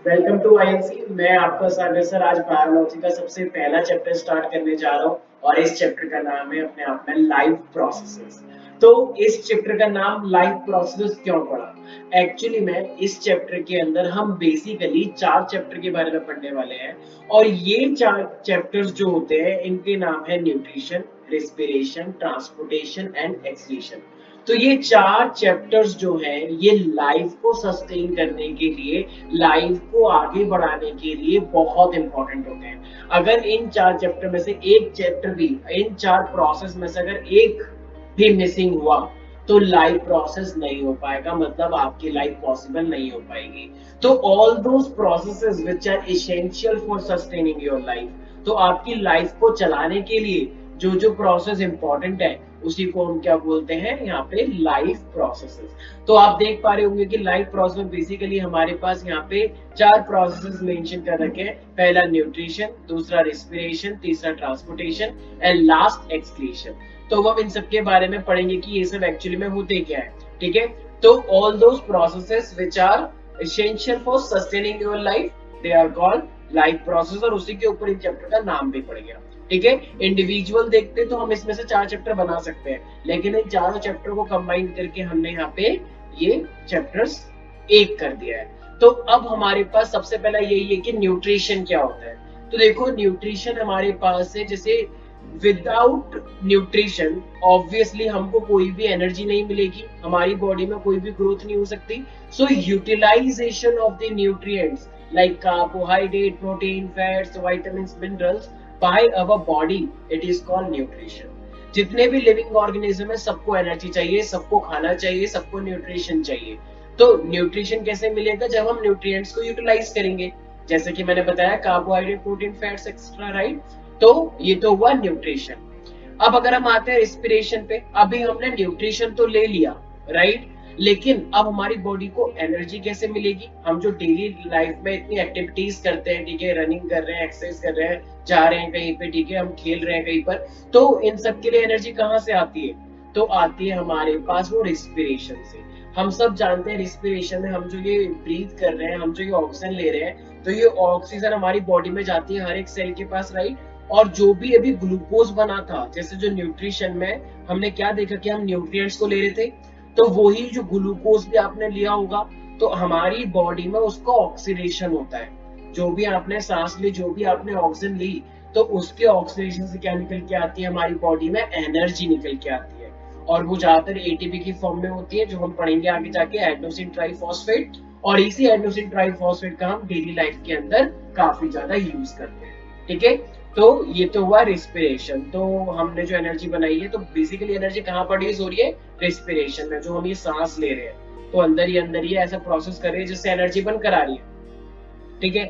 Welcome to INC. मैं आपका सागर sir आज बायोलॉजी का सबसे पहला चैप्टर स्टार्ट करने जा रहा हूँ और इस चैप्टर का नाम है अपने आप में लाइफ प्रोसेसेस। तो इस चैप्टर का नाम लाइफ प्रोसेसेस क्यों पड़ा? एक्चुअली में इस चैप्टर के अंदर हम बेसिकली चार चैप्टर के बारे में पढ़ने वाले हैं और ये चार चैप्टर्स जो होते हैं इनके नाम है nutrition, respiration, transportation and excretion. तो ये चार चैप्टर्स जो हैं ये लाइफ को सस्टेन करने के लिए, लाइफ को आगे बढ़ाने के लिए बहुत इंपॉर्टेंट होते हैं। अगर इन चार चैप्टर में से एक चैप्टर भी, इन चार प्रोसेस में से अगर एक भी मिसिंग हुआ तो लाइफ प्रोसेस नहीं हो पाएगा, मतलब आपकी लाइफ पॉसिबल नहीं हो पाएगी। तो all those processes which are essential for sustaining your life, तो आपकी लाइफ को चलाने के लिए जो जो प्रोसेस इंपॉर्टेंट है उसी को हम क्या बोलते हैं यहाँ पे लाइफ प्रोसेसेस। तो आप देख पा रहे होंगे कि लाइफ प्रोसेस बेसिकली हमारे पास यहाँ पे चार प्रोसेसेस मेंशन कर रखे हैं। पहला न्यूट्रिशन, दूसरा रेस्पिरेशन, तीसरा ट्रांसपोर्टेशन एंड लास्ट एक्सक्रीशन। तो हम इन सब के बारे में पढ़ेंगे कि ये सब एक्चुअली में होते क्या है। ठीक है, तो all those processes which are essential for sustaining your life, they are called life process, और उसी के ऊपर इन चैप्टर का नाम भी पड़ गया। ठीक है, इंडिविजुअल देखते तो हम इसमें से चार चैप्टर बना सकते हैं, लेकिन इन चारों चैप्टर को कंबाइन करके हमने यहाँ पे ये चैप्टर्स एक कर दिया है। तो अब हमारे पास सबसे पहला यही है कि न्यूट्रिशन क्या होता है। तो देखो, न्यूट्रिशन हमारे पास है, जैसे विदाउट न्यूट्रिशन ऑब्वियसली हमको कोई भी एनर्जी नहीं मिलेगी, हमारी बॉडी में कोई भी ग्रोथ नहीं हो सकती। So utilization of the nutrients like carbohydrate, protein, fats, vitamins, minerals by our body, it is called nutrition। जितने भी लिविंग ऑर्गेनिज्म है सबको एनर्जी चाहिए, सबको खाना चाहिए, सबको न्यूट्रिशन चाहिए। तो न्यूट्रिशन कैसे मिलेगा? जब हम न्यूट्रिएंट्स को यूटिलाइज करेंगे, जैसे कि मैंने बताया carbohydrate, protein, fats etcetera, right. तो ये तो हुआ न्यूट्रिशन। अब अगर हम आते हैं रिस्पिरेशन पे, अभी हमने न्यूट्रिशन तो ले लिया, राइट, लेकिन अब हमारी बॉडी को एनर्जी कैसे मिलेगी? हम जो डेली लाइफ में इतनी एक्टिविटीज करते हैं, ठीक है, रनिंग कर रहे हैं, एक्सरसाइज कर रहे हैं, जा रहे हैं कहीं पे, ठीक है, हम खेल रहे हैं कहीं पर, तो इन सब के लिए एनर्जी कहाँ से आती है? तो आती है हमारे पास वो रिस्पिरेशन से। हम सब जानते हैं रिस्पिरेशन में हम जो ये ब्रीथ कर रहे हैं, हम जो ये ऑक्सीजन ले रहे हैं, तो ये ऑक्सीजन हमारी बॉडी में जाती है हर एक सेल के पास, राइट। और जो भी अभी ग्लूकोज बना था, जैसे जो न्यूट्रिशन में हमने क्या देखा कि हम न्यूट्रिएंट्स को ले रहे थे, तो वही जो ग्लूकोज भी आपने लिया होगा, तो हमारी बॉडी में उसका ऑक्सीडेशन होता है। जो भी आपने सांस ली, जो भी आपने ऑक्सीजन ली, तो उसके ऑक्सीडेशन से क्या निकल के आती है हमारी बॉडी में? एनर्जी निकल के आती है। और वो ज्यादातर एटीपी की फॉर्म में होती है, जो हम पढ़ेंगे आगे जाके, एडेनोसिन ट्राइफॉस्फेट। और इसी एडेनोसिन ट्राइफॉस्फेट का हम डेली लाइफ के अंदर काफी ज्यादा यूज करते हैं। ठीक है, तो ये तो हुआ रिस्पिरेशन। तो हमने जो एनर्जी बनाई है, तो बेसिकली एनर्जी कहाँ प्रोड्यूस हो रही है? रिस्पिरेशन में, जो हम ये सांस ले रहे हैं, तो अंदर ही ऐसा प्रोसेस कर रही है जिससे एनर्जी बनकर आ रही है। ठीक है,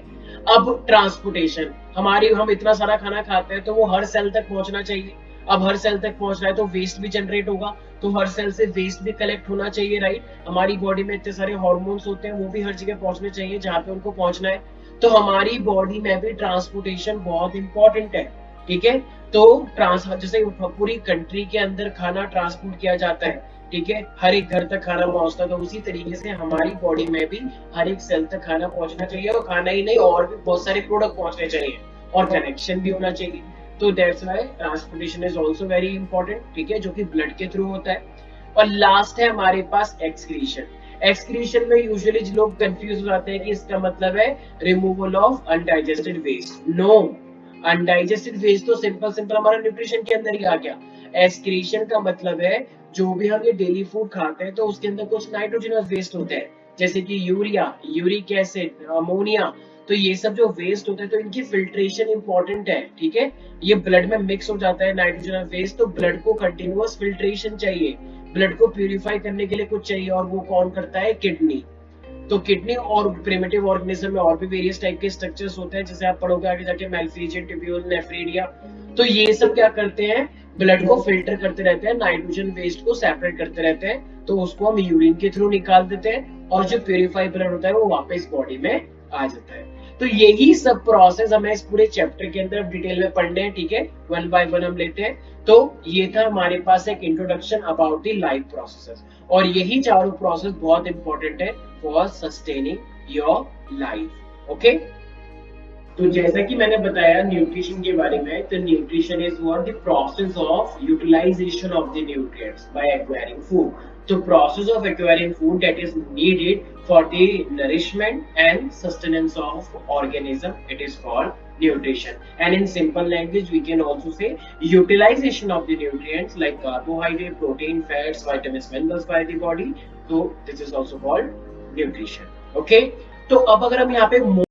अब ट्रांसपोर्टेशन, हमारी हम इतना सारा खाना खाते हैं तो वो हर सेल तक पहुंचना चाहिए। अब हर सेल तक पहुंच रहा है तो वेस्ट भी जनरेट होगा, तो हर सेल से वेस्ट भी कलेक्ट होना चाहिए, राइट। हमारी बॉडी में इतने सारे हार्मोन्स होते हैं, वो भी हर जगह पहुंचने चाहिए जहां पे उनको पहुंचना है। तो हमारी बॉडी में भी ट्रांसपोर्टेशन बहुत इंपॉर्टेंट है। ठीक है, तो ट्रांस जैसे पूरी कंट्री के अंदर खाना ट्रांसपोर्ट किया जाता है, ठीक है, हर एक घर तक खाना पहुंचता है, तो उसी तरीके से हमारी बॉडी में भी हर एक सेल तक खाना पहुंचना चाहिए, और खाना ही नहीं और भी बहुत सारे प्रोडक्ट पहुंचने चाहिए, और कनेक्शन भी होना चाहिए। तो that's why transportation is also very important, ठीक है, जो कि ब्लड के थ्रू होता है। और लास्ट है हमारे पास एक्सक्रीशन। एक्सक्रीशन में यूजुअली लोग कंफ्यूज हो जाते हैं कि इसका मतलब है removal of undigested waste. No, undigested waste तो सिंपल सिंपल हमारा न्यूट्रिशन के अंदर ही आ गया। एक्सक्रीशन का मतलब है जो भी हम ये डेली फूड खाते हैं तो उसके अंदर कुछ नाइट्रोजनस वेस्ट होते हैं, जैसे कि यूरिया, यूरिक एसिड, अमोनिया। तो ये सब जो वेस्ट होते हैं तो इनकी फिल्ट्रेशन इंपॉर्टेंट है। ठीक है, ये ब्लड में मिक्स हो जाता है नाइट्रोजन वेस्ट, तो ब्लड को कंटिन्यूअस फिल्ट्रेशन चाहिए, ब्लड को प्यूरिफाई करने के लिए कुछ चाहिए, और वो कौन करता है? किडनी। तो किडनी और प्रिमिटिव ऑर्गेनिज्म में और भी वेरियस टाइप के स्ट्रक्चर्स होते हैं, जैसे आप पढ़ोगे आगे जाके, मेलफिजियन ट्यूब्यूल, नेफ्रिडिया। तो ये सब क्या करते हैं? ब्लड को फिल्टर करते रहते हैं, नाइट्रोजन वेस्ट को सेपरेट करते रहते हैं, तो उसको हम यूरिन के थ्रू निकाल देते हैं, और जो प्यूरिफाइड ब्लड होता है वो वापस बॉडी में आ जाता है। तो यही सब प्रोसेस हमें इस पूरे चैप्टर के अंदर डिटेल में पढ़ने हैं, ठीक है, वन बाय वन हम लेते हैं। तो ये था हमारे पास एक introduction about the life processes, और यही चारों प्रोसेस बहुत इंपॉर्टेंट है for sustaining your life. Okay. तो जैसा कि मैंने बताया न्यूट्रिशन के बारे में, तो nutrition is what the process of utilization of the nutrients by acquiring food. तो process of acquiring food that is needed for the nourishment and sustenance of organism, it is called nutrition. And in simple language we can also say utilization of the nutrients like carbohydrate, protein, fats, vitamins, minerals by the body. So this is also called nutrition. Okay, तो अब अगर हम यहाँ पे